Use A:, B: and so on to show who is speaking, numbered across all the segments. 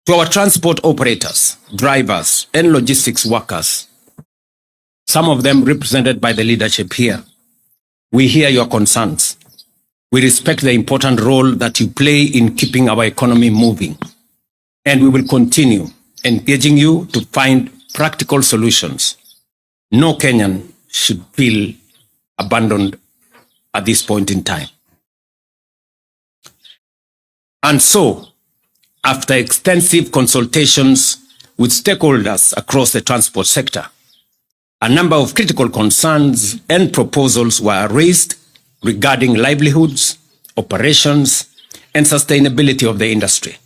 A: To our transport operators, drivers, and logistics workers, some of them represented by the leadership here, we hear your concerns. We respect the important role that you play in keeping our economy moving, and we will continue engaging you to find practical solutions. No Kenyan should feel abandoned at this point in time. And so, after extensive consultations with stakeholders across the transport sector, a number of critical concerns and proposals were raised regarding livelihoods, operations, and sustainability of the industry.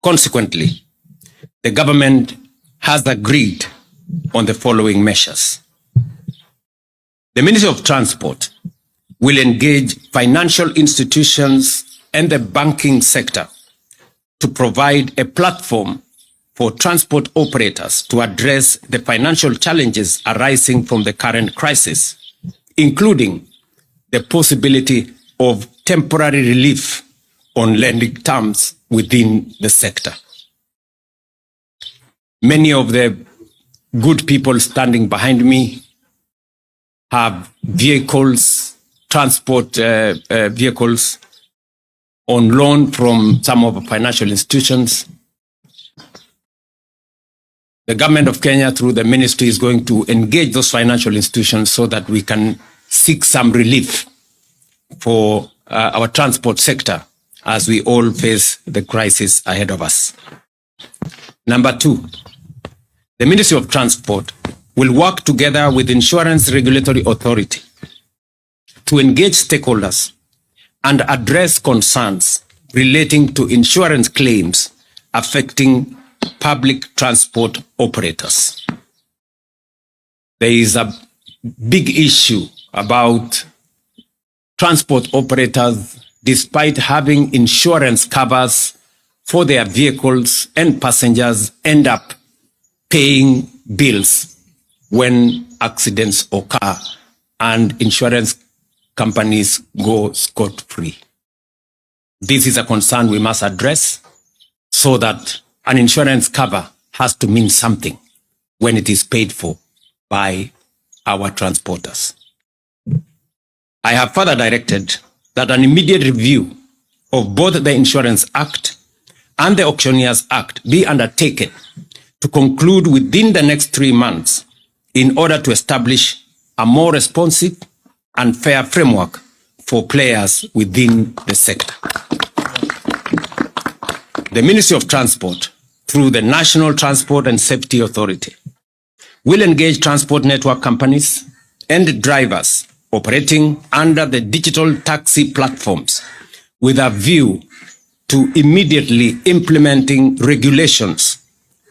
A: Consequently, the government has agreed on the following measures. The Ministry of Transport will engage financial institutions and the banking sector to provide a platform for transport operators to address the financial challenges arising from the current crisis, including the possibility of temporary relief on lending terms within the sector. Many of the good people standing behind me have vehicles, transport vehicles on loan from some of the financial institutions. The government of Kenya, through the ministry, is going to engage those financial institutions so that we can seek some relief for our transport sector as we all face the crisis ahead of us. Number two, the Ministry of Transport will work together with Insurance Regulatory Authority to engage stakeholders and address concerns relating to insurance claims affecting public transport operators. There is a big issue about transport operators, despite having insurance covers for their vehicles and passengers, end up paying bills when accidents occur and insurance companies go scot-free. This is a concern we must address so that an insurance cover has to mean something when it is paid for by our transporters. I have further directed that an immediate review of both the Insurance Act and the Auctioneers Act be undertaken to conclude within the next 3 months in order to establish a more responsive and fair framework for players within the sector. The Ministry of Transport, through the National Transport and Safety Authority, will engage transport network companies and drivers operating under the digital taxi platforms with a view to immediately implementing regulations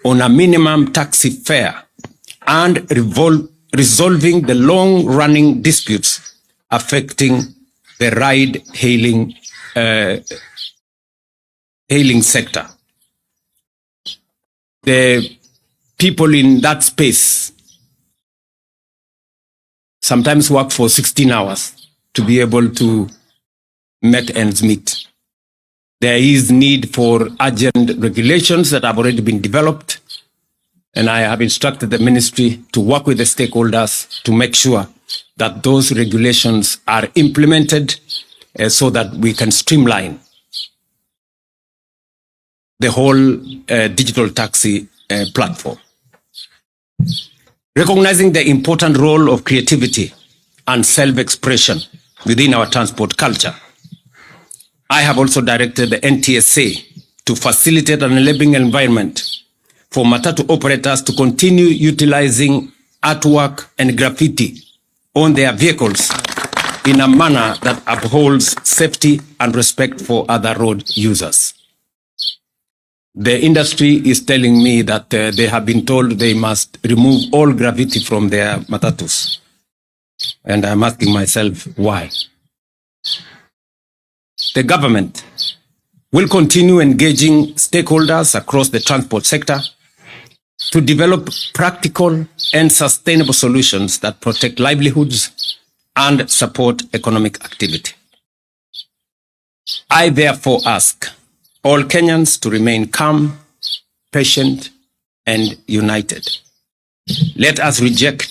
A: on a minimum taxi fare and resolving the long-running disputes affecting the ride-hailing sector. The people in that space sometimes work for 16 hours to be able to make ends meet. There is need for urgent regulations that have already been developed, and I have instructed the ministry to work with the stakeholders to make sure that those regulations are implemented so that we can streamline the whole digital taxi platform. Recognizing the important role of creativity and self-expression within our transport culture, I have also directed the NTSA to facilitate an enabling environment for Matatu operators to continue utilizing artwork and graffiti on their vehicles in a manner that upholds safety and respect for other road users. The industry is telling me that they have been told they must remove all graffiti from their Matatus. And I'm asking myself, why? The government will continue engaging stakeholders across the transport sector to develop practical and sustainable solutions that protect livelihoods and support economic activity. I therefore ask all Kenyans to remain calm patient, and united. Let us reject